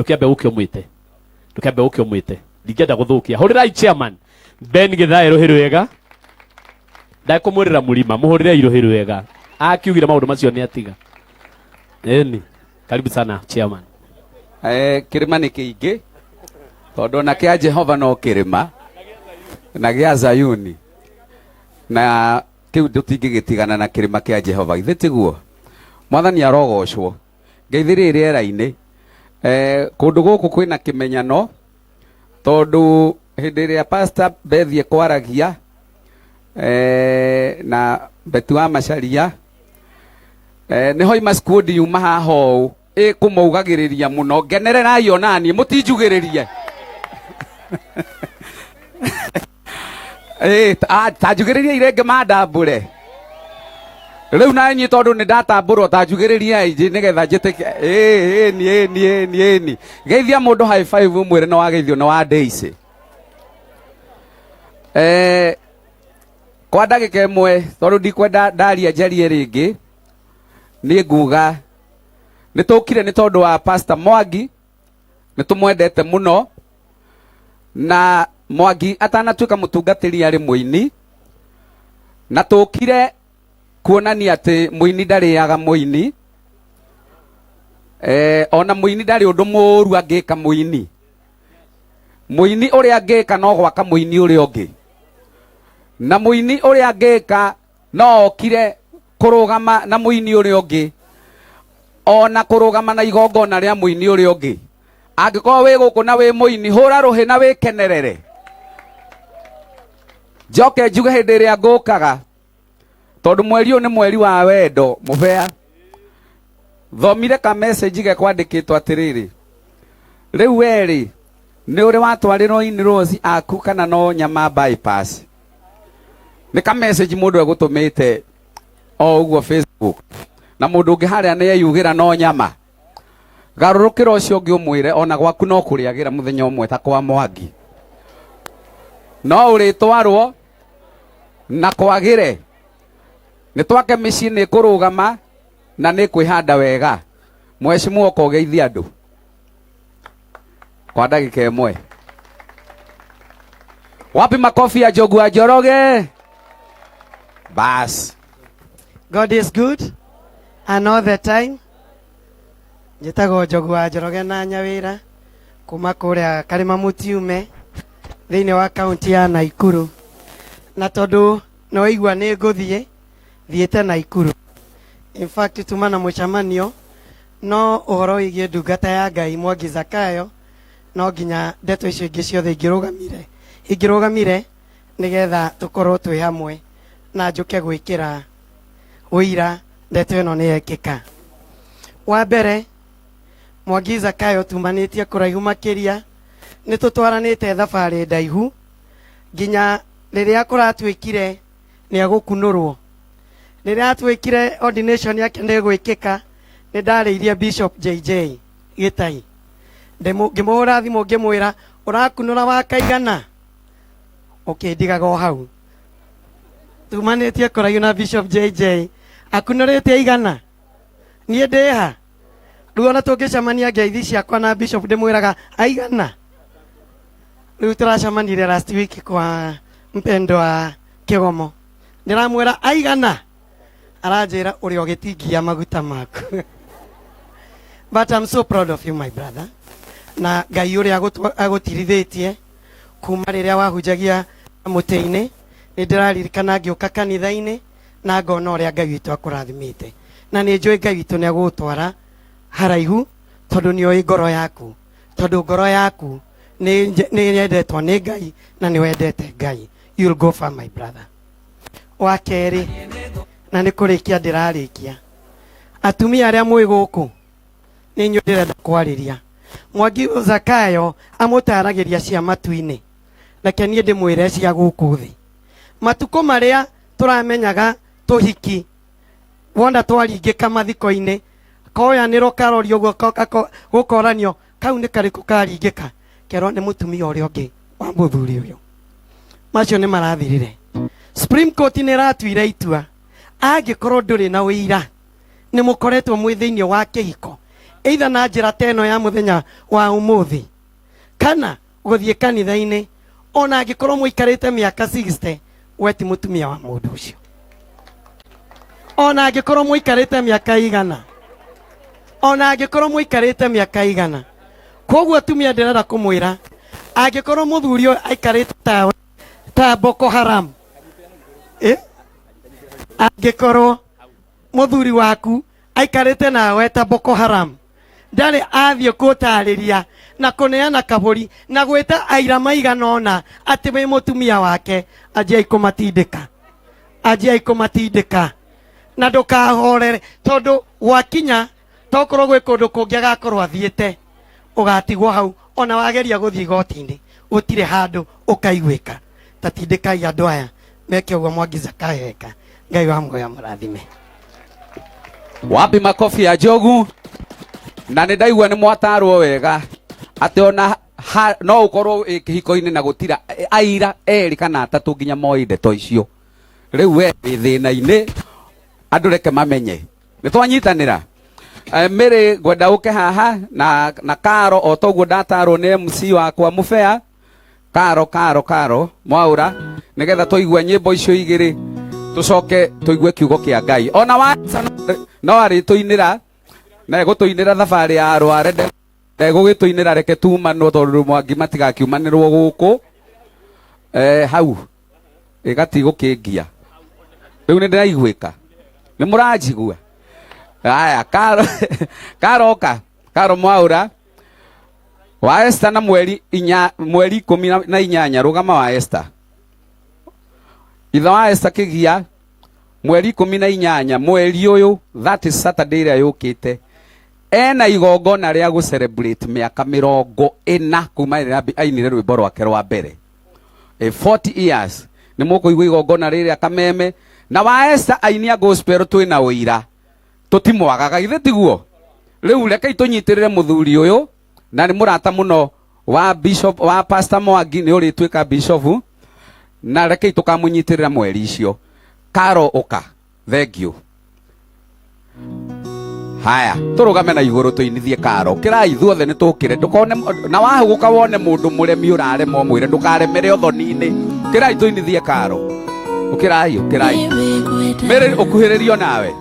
ndukiambe ukiomwite ndukiambe ukiomwite ndingenda guthukia hurirai chairman Ben Githae Ruhiru wega ndakumurira mulima muhurire Ruhiru wega akiugira maundu macio ni atiga eni karibu sana chairman. Kirima ni kiingi tondu na kia Jehova no kirima na gia Zayuni na kiu tutingigitigana na kirima kia Jehova ithe tiguo mwathani arogocwo ngeithiri riera-ini kundu guku kwina kimenyano tondu hindi ria pastor bethie kwaragia na Betu wa Macharia niho ima skundi yuma haho kumugagiriria muno ngenererai onani mutinjugiririe tanjugiririe irenge mandambure riu nanyi tondu ni ndatamburo tanjugiririe nigetha njitike ni geithia mundu high five mwire no wageithio no wa Daisy kwa ndagika imwe tondu ndikwenda ndaria njarie ringi ni nguga nitukire ni tondu wa Pastor Mwangi nitumwendete muno na Mwangi atanatuika mutungatiri ari muini na tukire kuonania ati muini ndariaga muini ona muini ndari undu muru angika muini uria angika no gwaka muini uria ungi na muini uria angika no okire kurugama na muini uria ungi ona kurugama na igongona ria muini uria ungi angiko wi guku na wi muini hura ruhi na wi kenerere njoke njuge hindi ria ngukaga tondu mweri ni mweri wa wendo mubea thomire ka message ge kwandikitwo atiriri riu weri ni uri watwarirwo in rose aku kana no nyama bypass ni ka message mundu egutumite o uguo Facebook na mundu ungi haria ni yeyugira no nyama garurukira ucio ungi umwire ona gwaku no kuriagira muthenya umwe ta kwa Mwangi no uritwarwo na kwagire ni twake micii ni kurugama na ni kwihanda wega mweshimu okogeithia andu kwa ndagika imwe wapi makofi ya Njogu wa Njoroge bas. God is good and all the time. Njitago Njogu wa Njoroge na Nyawira kuma kuria Karima Mutiume thiini wa kaunti ya Naikuru na tondu no igwa ni nguthie thiete Naikuru. In fact tumana mucamanio no uhoro wigie ndungata ya Ngai Mwangi Zakayo no nginya ndeto icio ingi ciothe ingirugamire nigetha tukorwo twi hamwe na njuke gwikira uira ndeto ino ni yekika. Wa mbere Mwangi Zakayo tumanitie kuraihu makiria ni tutwaranite thabari ndaihu nginya riria kuratwikire ni agukunurwo riria atwikire ordination yake ni gwikika ni ndariirie Bishop JJ Gitai ngimuhura thimu ngimwira urakunura wakaigana ndigaga o hau tumanitie kuraihu na Bishop JJ akunurite igana nie ndiha riu ona tungicamania ngeithi ciakwa na Bishop ndimwiraga aigana riu turacamanire last week kwa mpendo wa Kigomo ndiramwira aigana aranjira uri ogitingia maguta maku but I'm so proud of you my brother na Ngai uri agutirithitie kuma riria wahunjagia muteini ni ndiraririkana ngiuka kanitha-ini na ngona uria Ngai witu akurathimite na ni njui Ngai witu ni agutwara haraihu tondu ni oi ngoro yaku tondu ngoro yaku ni yendetwo ni Ngai na ni wendete Ngai. You'll go far my brother. Wa keri na ni kurikia ndirarikia atumia aria mwi guku ni nyu ndirenda kwariria Mwangi Zakayo amutaragiria cia matu-ini reke nie ndimwire cia guku thi matuko maria turamenyaga tuhiki wonda twaringika mathiko-ini koyaniro karorio gukoranio kau ni kariku karingika kero ni mutumia uria ungi wa muthuri uyu macio ni marathirire. Supreme Court ni ratuire itua angikorwo nduri na uira ni mukoretwo mwi thiini wa kihiko either na njĩra teno ya mũthenya wa ũmũthĩ kana gũthiĩ kanitha-inĩ, ona angĩkorwo mũikarĩte mĩaka 60 we ti mũtumia wa mũndũ ũcio. Ona angĩkorwo mũikarĩte mĩaka igana, ona angĩkorwo mũikarĩte mĩaka igana. Koguo atumia ndĩrenda kũmwĩra, angĩkorwo mũthuri ũyũ aikarĩte ta Boko Haram, angĩkorwo mũthuri waku aikarĩte nawe ta Boko Haram, ndarĩ athiĩ kũtarĩria na kũneana kabũri na gwĩta aira maigana ona atĩ wĩ mũtumia wake, anjiai kũmatindĩka, anjiai kũmatindĩka na ndũkahorere, tondũ gwakinya tokorwo gwĩ kũndũ kũngĩ agakorwo athiĩte ũgatigwo hau, ona wageria gũthiĩ igoti-inĩ gũtirĩ handũ ũkaiguĩka. Tatindĩkai andũ aya meke ũguo Mwangi Zakayo eka. Ngai wa muoyo amũrathime. Wapi makofi ya njogu? Na nĩ ndaigua nĩ mwatarwo wega atĩ ona no ũkorwo kĩhiko-inĩ na gũtira aira erĩ kana atatũ nginya moĩ ndeto icio. Rĩu we thĩna-inĩ andũ reke mamenye nĩ twanyitanĩra. Mĩrĩ ngwenda ũke haha na Karo, o toguo ndatarwo nĩ MC wakwa mũbea. Karo Mwaura, nĩgetha tũigue nyĩmbo icio igĩrĩ tũcoke tũigue kiugo kĩa Ngai. Ona wa no arĩtũinĩra na egũtũinĩra thabarĩ ya Rware, egũgĩtũinĩra reke tumanwo tondũ Mwangi matigakiumanĩrwo gũkũ hau ĩgatigũkĩngia. Rĩu nĩ ndĩraiguĩka, nĩ mũranjigua? Haya, Karo Mwaura wa Esther na mweri 18 rugama wa Esther. Itha wa Esther Kĩgia mweri 18 mweri ũyũ, that is Saturday ĩrĩa yũkĩte, ena igongona rĩa gũ celebrate mĩaka 40 kuma rĩrĩa ainire rwĩmbo rwake rwa mbere. 40 years nĩ mũkũigua igongona rĩrĩa kameme. Na wa Esther ainia gospel twĩna ũira, tũtimwagaga githĩ tiguo? Rĩu rekei tũnyitĩrĩre mũthuri ũyũ, na nĩ mũrata mũno wa Bishop wa Pastor Mwangi, nĩ ũrĩtuĩka bishop, na rekei tũkamũnyitĩrĩra mweri icio. Karo ũka, thank you. Haya, tũrũgame na igũrũ tũinithie Karo. Kĩrai ithuothe nĩ tũkĩre, ndũkone na wahũgũka wone mũndũ mũremi ũrarema mwĩre ndũkaremere ũthoni-inĩ. Kĩrai tũinithie Karo. Ũkĩrai. Mĩrĩ ũkuhĩrĩrio nawe.